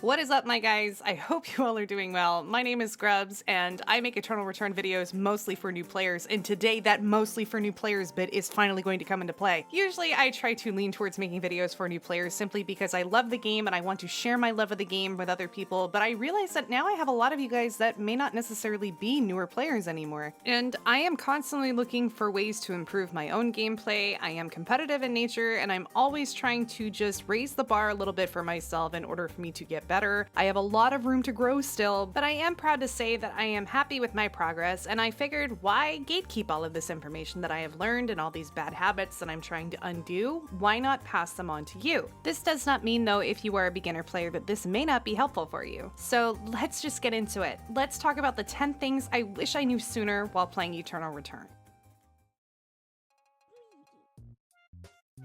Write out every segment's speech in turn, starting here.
What is up, my guys? I hope you all are doing well. My name is grubbz, and I make Eternal Return videos mostly for new players, and today that mostly for new players bit is finally going to come into play. Usually I try to lean towards making videos for new players simply because I love the game and I want to share my love of the game with other people, but I realize that now I have a lot of you guys that may not necessarily be newer players anymore. And I am constantly looking for ways to improve my own gameplay. I am competitive in nature, and I'm always trying to just raise the bar a little bit for myself in order for me to get better. I have a lot of room to grow still, but I am proud to say that I am happy with my progress, and I figured, why gatekeep all of this information that I have learned and all these bad habits that I'm trying to undo? Why not pass them on to you? This does not mean, though, if you are a beginner player, that this may not be helpful for you. So let's just get into it. Let's talk about the 10 things I wish I knew sooner while playing Eternal Return.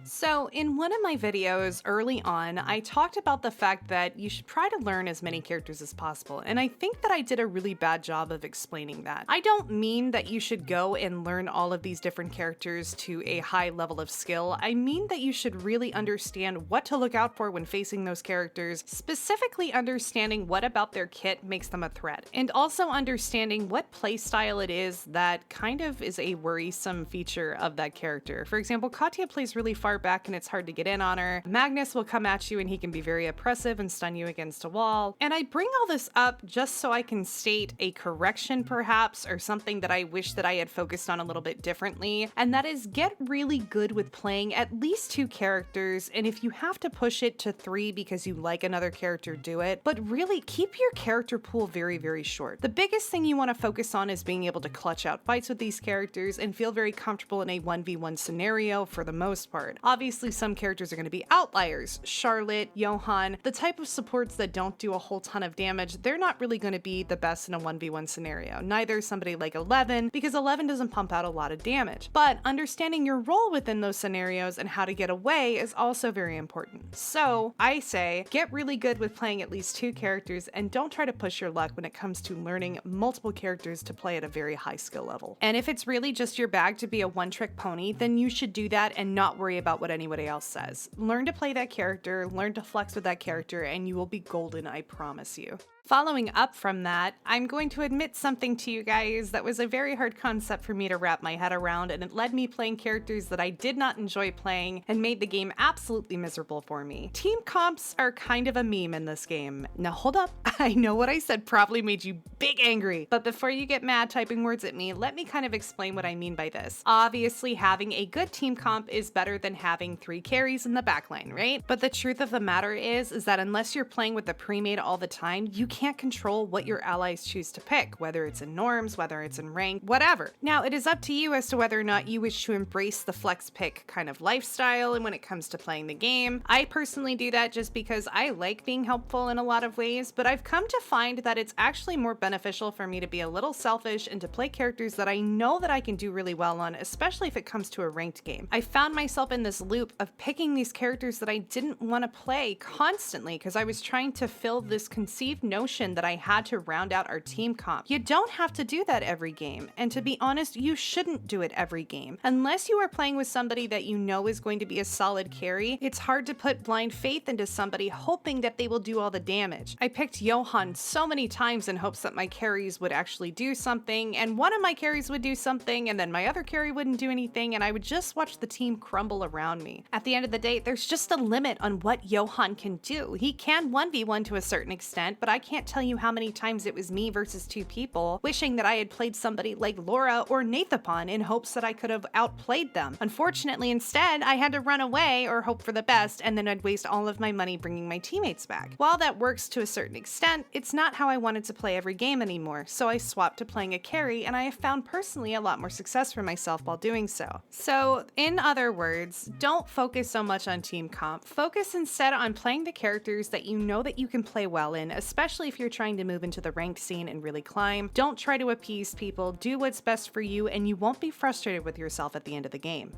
So in one of my videos early on, I talked about the fact that you should try to learn as many characters as possible, and I think that I did a really bad job of explaining that. I don't mean that you should go and learn all of these different characters to a high level of skill. I mean that you should really understand what to look out for when facing those characters, specifically understanding what about their kit makes them a threat, and also understanding what playstyle it is that kind of is a worrisome feature of that character. For example, Katya plays really far back and it's hard to get in on her. Magnus will come at you and he can be very oppressive and stun you against a wall. And I bring all this up just so I can state a correction perhaps, or something that I wish that I had focused on a little bit differently, and that is get really good with playing at least 2 characters, and if you have to push it to 3 because you like another character, do it, but really keep your character pool very, very short. The biggest thing you want to focus on is being able to clutch out fights with these characters and feel very comfortable in a 1v1 scenario for the most part. Obviously, some characters are going to be outliers. Charlotte, Johann, the type of supports that don't do a whole ton of damage, they're not really going to be the best in a 1v1 scenario. Neither is somebody like 11, because 11 doesn't pump out a lot of damage. But understanding your role within those scenarios and how to get away is also very important. So I say, get really good with playing at least 2 characters, and don't try to push your luck when it comes to learning multiple characters to play at a very high skill level. And if it's really just your bag to be a one-trick pony, then you should do that and not worry about what anybody else says. Learn to play that character, learn to flex with that character, and you will be golden, I promise you. Following up from that, I'm going to admit something to you guys that was a very hard concept for me to wrap my head around, and it led me playing characters that I did not enjoy playing and made the game absolutely miserable for me. Team comps are kind of a meme in this game. Now hold up, I know what I said probably made you big angry, but before you get mad typing words at me, let me kind of explain what I mean by this. Obviously, having a good team comp is better than having 3 carries in the backline, right? But the truth of the matter is that unless you're playing with the pre-made all the time, you can't control what your allies choose to pick, whether it's in norms, whether it's in rank, whatever. Now, it is up to you as to whether or not you wish to embrace the flex pick kind of lifestyle and when it comes to playing the game. I personally do that just because I like being helpful in a lot of ways, but I've come to find that it's actually more beneficial for me to be a little selfish and to play characters that I know that I can do really well on, especially if it comes to a ranked game. I found myself in this loop of picking these characters that I didn't want to play constantly because I was trying to fill this conceived notion that I had to round out our team comp. You don't have to do that every game, and to be honest, you shouldn't do it every game. Unless you are playing with somebody that you know is going to be a solid carry, it's hard to put blind faith into somebody hoping that they will do all the damage. I picked Johann so many times in hopes that my carries would actually do something, and one of my carries would do something, and then my other carry wouldn't do anything, and I would just watch the team crumble around me. At the end of the day, there's just a limit on what Johann can do. He can 1v1 to a certain extent, but I can't tell you how many times it was me versus 2 people, wishing that I had played somebody like Laura or Nathapon in hopes that I could have outplayed them. Unfortunately, instead, I had to run away or hope for the best, and then I'd waste all of my money bringing my teammates back. While that works to a certain extent, it's not how I wanted to play every game anymore, so I swapped to playing a carry, and I have found personally a lot more success for myself while doing so. So, in other words, don't focus so much on team comp. Focus instead on playing the characters that you know that you can play well in, especially if you're trying to move into the ranked scene and really climb. Don't try to appease people, do what's best for you, and you won't be frustrated with yourself at the end of the game.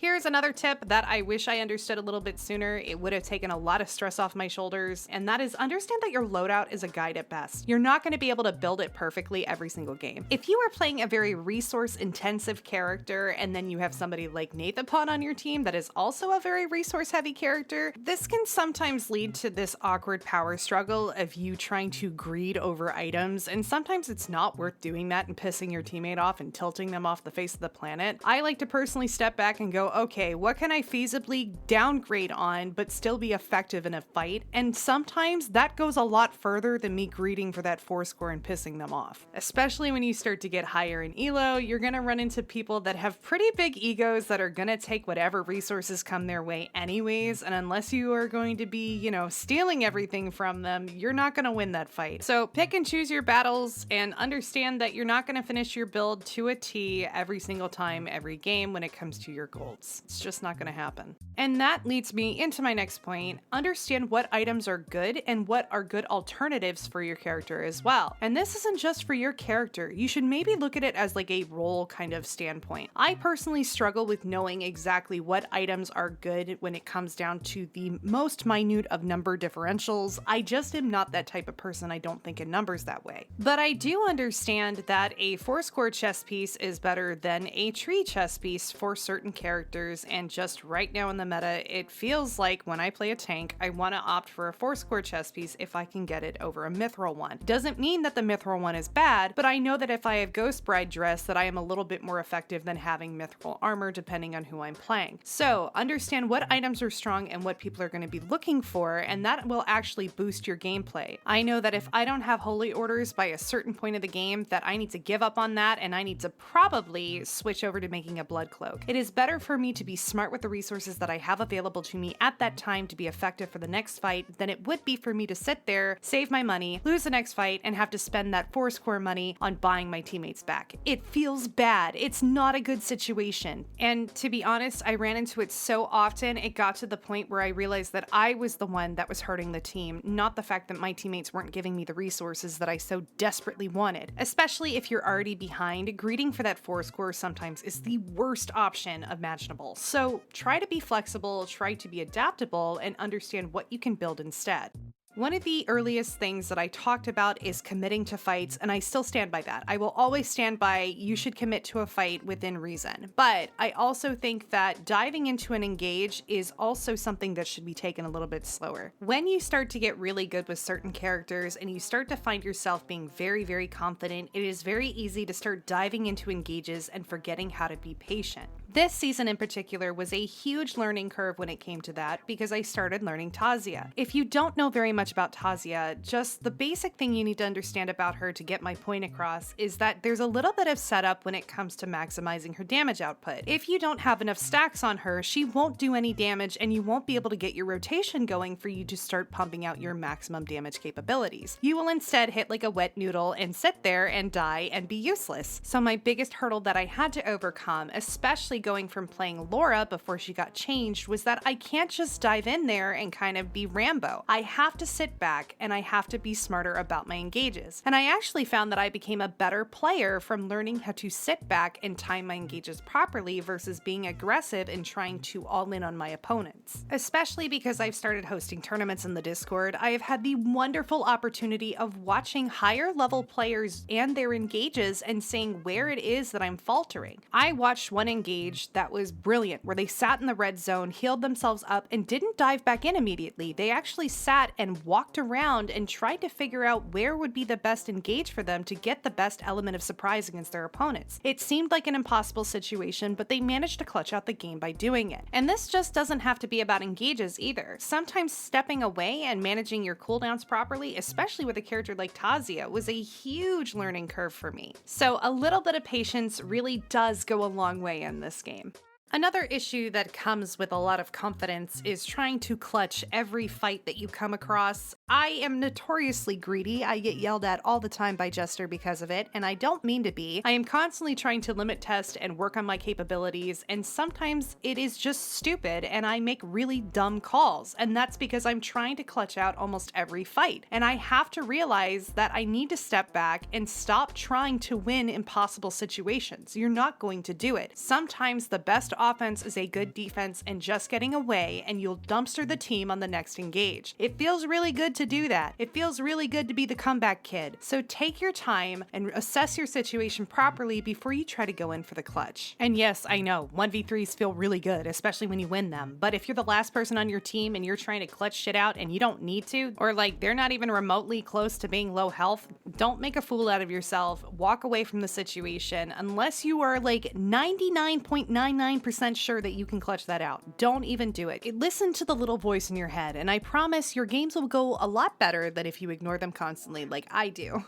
Here's another tip that I wish I understood a little bit sooner. It would have taken a lot of stress off my shoulders, and that is understand that your loadout is a guide at best. You're not going to be able to build it perfectly every single game. If you are playing a very resource-intensive character, and then you have somebody like Nathapon on your team that is also a very resource-heavy character, this can sometimes lead to this awkward power struggle of you trying to greed over items, and sometimes it's not worth doing that and pissing your teammate off and tilting them off the face of the planet. I like to personally step back and go, okay, what can I feasibly downgrade on but still be effective in a fight? And sometimes that goes a lot further than me greeting for that 4 score and pissing them off. Especially when you start to get higher in elo, you're gonna run into people that have pretty big egos that are gonna take whatever resources come their way anyways, and unless you are going to be, you know, stealing everything from them, you're not gonna win that fight. So pick and choose your battles and understand that you're not gonna finish your build to a T every single time, every game when it comes to your gold. It's just not going to happen. And that leads me into my next point. Understand what items are good and what are good alternatives for your character as well. And this isn't just for your character. You should maybe look at it as like a role kind of standpoint. I personally struggle with knowing exactly what items are good when it comes down to the most minute of number differentials. I just am not that type of person. I don't think in numbers that way. But I do understand that a 4-score chess piece is better than a tree chess piece for certain characters, and just right now in the meta, it feels like when I play a tank, I want to opt for a 4-score chess piece if I can get it over a mithril one. Doesn't mean that the mithril one is bad, but I know that if I have Ghost Bride dress, that I am a little bit more effective than having mithril armor depending on who I'm playing. So understand what items are strong and what people are going to be looking for, and that will actually boost your gameplay. I know that if I don't have holy orders by a certain point of the game, that I need to give up on that and I need to probably switch over to making a blood cloak. It is better for me to be smart with the resources that I have available to me at that time to be effective for the next fight than it would be for me to sit there, save my money, lose the next fight, and have to spend that 4-score money on buying my teammates back. It feels bad. It's not a good situation. And to be honest, I ran into it so often, it got to the point where I realized that I was the one that was hurting the team, not the fact that my teammates weren't giving me the resources that I so desperately wanted. Especially if you're already behind, greeting for that 4-score sometimes is the worst option imaginable. So try to be flexible, try to be adaptable, and understand what you can build instead. One of the earliest things that I talked about is committing to fights, and I still stand by that. I will always stand by you should commit to a fight within reason. But I also think that diving into an engage is also something that should be taken a little bit slower. When you start to get really good with certain characters and you start to find yourself being very, very confident, it is very easy to start diving into engages and forgetting how to be patient. This season in particular was a huge learning curve when it came to that because I started learning Tazia. If you don't know very much about Tazia, just the basic thing you need to understand about her to get my point across is that there's a little bit of setup when it comes to maximizing her damage output. If you don't have enough stacks on her, she won't do any damage and you won't be able to get your rotation going for you to start pumping out your maximum damage capabilities. You will instead hit like a wet noodle and sit there and die and be useless. So my biggest hurdle that I had to overcome, especially going from playing Laura before she got changed, was that I can't just dive in there and kind of be Rambo. I have to sit back and I have to be smarter about my engages. And I actually found that I became a better player from learning how to sit back and time my engages properly versus being aggressive and trying to all in on my opponents. Especially because I've started hosting tournaments in the Discord, I have had the wonderful opportunity of watching higher level players and their engages and seeing where it is that I'm faltering. I watched one engage that was brilliant, where they sat in the red zone, healed themselves up, and didn't dive back in immediately. They actually sat and walked around and tried to figure out where would be the best engage for them to get the best element of surprise against their opponents. It seemed like an impossible situation, but they managed to clutch out the game by doing it. And this just doesn't have to be about engages either. Sometimes stepping away and managing your cooldowns properly, especially with a character like Tazia, was a huge learning curve for me. So a little bit of patience really does go a long way in this game. Another issue that comes with a lot of confidence is trying to clutch every fight that you come across. I am notoriously greedy. I get yelled at all the time by Jester because of it, and I don't mean to be. I am constantly trying to limit test and work on my capabilities, and sometimes it is just stupid and I make really dumb calls, and that's because I'm trying to clutch out almost every fight. And I have to realize that I need to step back and stop trying to win impossible situations. You're not going to do it. Sometimes the best offense is a good defense and just getting away, and you'll dumpster the team on the next engage. It feels really good to do that. It feels really good to be the comeback kid. So take your time and assess your situation properly before you try to go in for the clutch. And yes, I know, 1v3s feel really good, especially when you win them. But if you're the last person on your team and you're trying to clutch shit out and you don't need to, or like they're not even remotely close to being low health, don't make a fool out of yourself. Walk away from the situation unless you are like 99.99% sure that you can clutch that out. Don't even do it. Listen to the little voice in your head, and I promise your games will go a lot better than if you ignore them constantly like I do.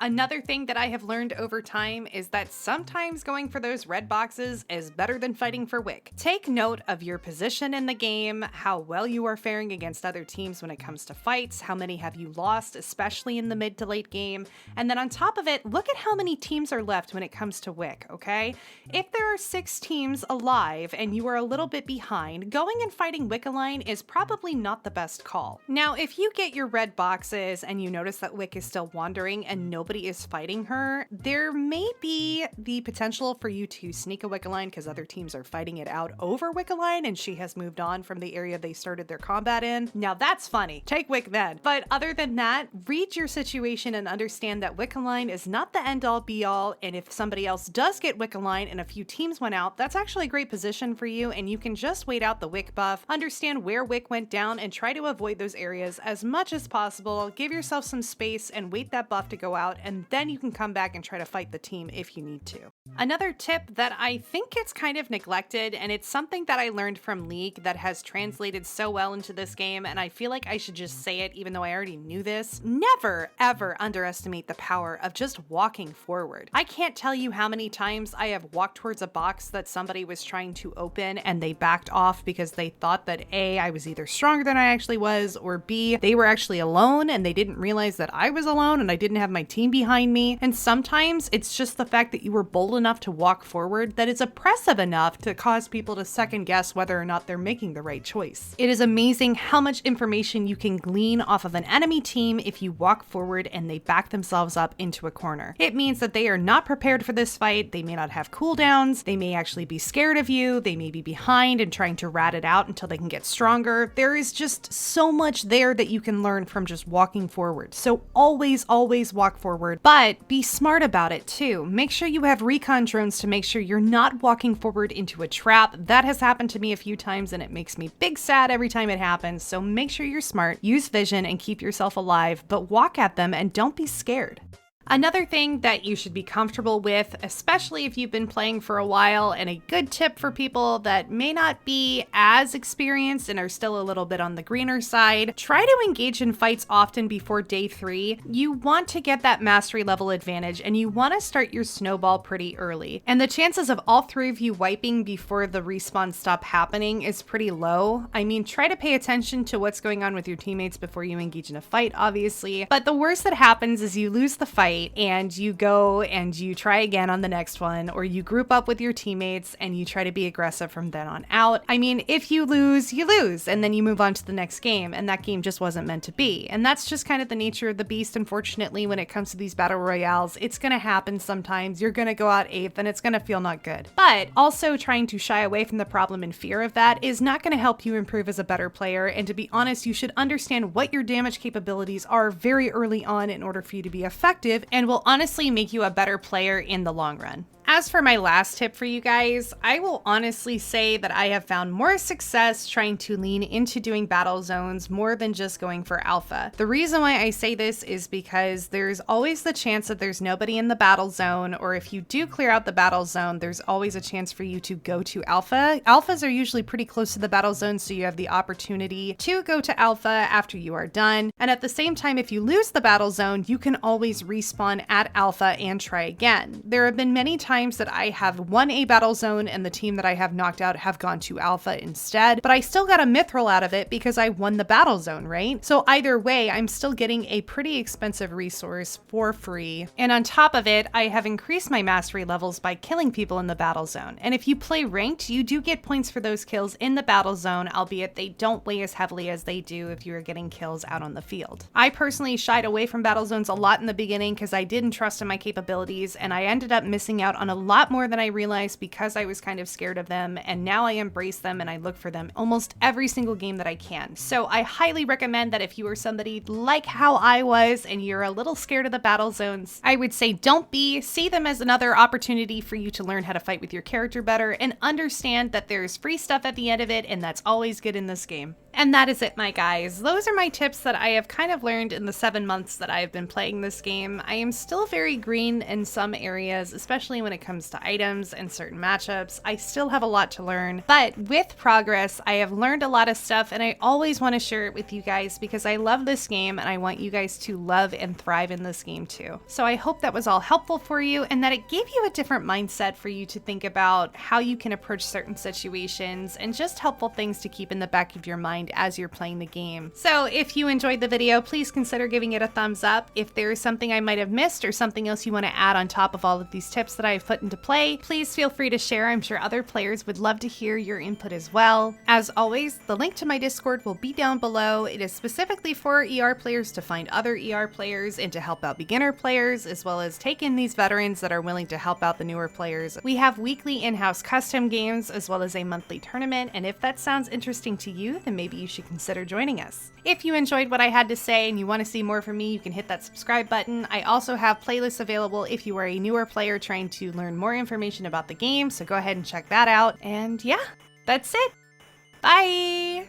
Another thing that I have learned over time is that sometimes going for those red boxes is better than fighting for wick. Take note of your position in the game, how well you are faring against other teams when it comes to fights, how many have you lost, especially in the mid to late game, and then on top of it, look at how many teams are left when it comes to wick, okay? If there are 6 teams alive and you are a little bit behind, going and fighting wick line is probably not the best call. Now, if you get your red boxes and you notice that wick is still wandering and nobody is fighting her, there may be the potential for you to sneak a wick line because other teams are fighting it out over wick line and she has moved on from the area they started their combat in. Now that's funny. Take wick then. But other than that, read your situation and understand that wick line is not the end all be all, and if somebody else does get wick line and a few teams went out, that's actually a great position for you, and you can just wait out the wick buff, understand where wick went down, and try to avoid those areas as much as possible. Give yourself some space and wait that buff to go out, and then you can come back and try to fight the team if you need to. Another tip that I think gets kind of neglected, and it's something that I learned from League that has translated so well into this game, and I feel like I should just say it even though I already knew this. Never, ever underestimate the power of just walking forward. I can't tell you how many times I have walked towards a box that somebody was trying to open and they backed off because they thought that A, I was either stronger than I actually was, or B, they were actually alone and they didn't realize that I was alone and I didn't have my team behind me. And sometimes it's just the fact that you were bold enough to walk forward that is oppressive enough to cause people to second guess whether or not they're making the right choice. It is amazing how much information you can glean off of an enemy team if you walk forward and they back themselves up into a corner. It means that they are not prepared for this fight, they may not have cooldowns, they may actually be scared of you, they may be behind and trying to rat it out until they can get stronger. There is just so much there that you can learn from just walking forward. So always walk forward, but be smart about it too. Make sure you have recon drones to make sure you're not walking forward into a trap. That has happened to me a few times and it makes me big sad every time it happens. So make sure you're smart, use vision and keep yourself alive, but walk at them and don't be scared. Another thing that you should be comfortable with, especially if you've been playing for a while, and a good tip for people that may not be as experienced and are still a little bit on the greener side, try to engage in fights often before day 3. You want to get that mastery level advantage and you want to start your snowball pretty early. And the chances of all 3 of you wiping before the respawn stop happening is pretty low. I mean, try to pay attention to what's going on with your teammates before you engage in a fight, obviously. But the worst that happens is you lose the fight and you go and you try again on the next one, or you group up with your teammates and you try to be aggressive from then on out. I mean, if you lose, and then you move on to the next game, and that game just wasn't meant to be. And that's just kind of the nature of the beast, unfortunately, when it comes to these battle royales. It's gonna happen sometimes. You're gonna go out 8th and it's gonna feel not good. But also trying to shy away from the problem and fear of that is not gonna help you improve as a better player. And to be honest, you should understand what your damage capabilities are very early on in order for you to be effective, and will honestly make you a better player in the long run. As for my last tip for you guys, I will honestly say that I have found more success trying to lean into doing battle zones more than just going for alpha. The reason why I say this is because there's always the chance that there's nobody in the battle zone, or if you do clear out the battle zone, there's always a chance for you to go to alpha. Alphas are usually pretty close to the battle zone, so you have the opportunity to go to alpha after you are done. And at the same time, if you lose the battle zone, you can always respawn at alpha and try again. There have been many times that I have won a battle zone and the team that I have knocked out have gone to alpha instead, but I still got a mithril out of it because I won the battle zone, right? So either way, I'm still getting a pretty expensive resource for free. And on top of it, I have increased my mastery levels by killing people in the battle zone. And if you play ranked, you do get points for those kills in the battle zone, albeit they don't weigh as heavily as they do if you are getting kills out on the field. I personally shied away from battle zones a lot in the beginning because I didn't trust in my capabilities, and I ended up missing out on a lot more than I realized because I was kind of scared of them, and now I embrace them and I look for them almost every single game that I can. So I highly recommend that if you are somebody like how I was and you're a little scared of the battle zones, I would say don't be. See them as another opportunity for you to learn how to fight with your character better and understand that there's free stuff at the end of it, and that's always good in this game. And that is it, my guys. Those are my tips that I have kind of learned in the 7 months that I have been playing this game. I am still very green in some areas, especially when it comes to items and certain matchups. I still have a lot to learn, but with progress, I have learned a lot of stuff, and I always want to share it with you guys because I love this game and I want you guys to love and thrive in this game too. So I hope that was all helpful for you and that it gave you a different mindset for you to think about how you can approach certain situations and just helpful things to keep in the back of your mind as you're playing the game. So if you enjoyed the video, please consider giving it a thumbs up. If there is something I might have missed or something else you want to add on top of all of these tips that I've put into play, please feel free to share. I'm sure other players would love to hear your input as well. As always, the link to my Discord will be down below. It is specifically for ER players to find other ER players and to help out beginner players, as well as take in these veterans that are willing to help out the newer players. We have weekly in-house custom games as well as a monthly tournament, and if that sounds interesting to you, then maybe you should consider joining us. If you enjoyed what I had to say and you want to see more from me, you can hit that subscribe button. I also have playlists available if you are a newer player trying to learn more information about the game, so go ahead and check that out. And yeah, that's it. Bye!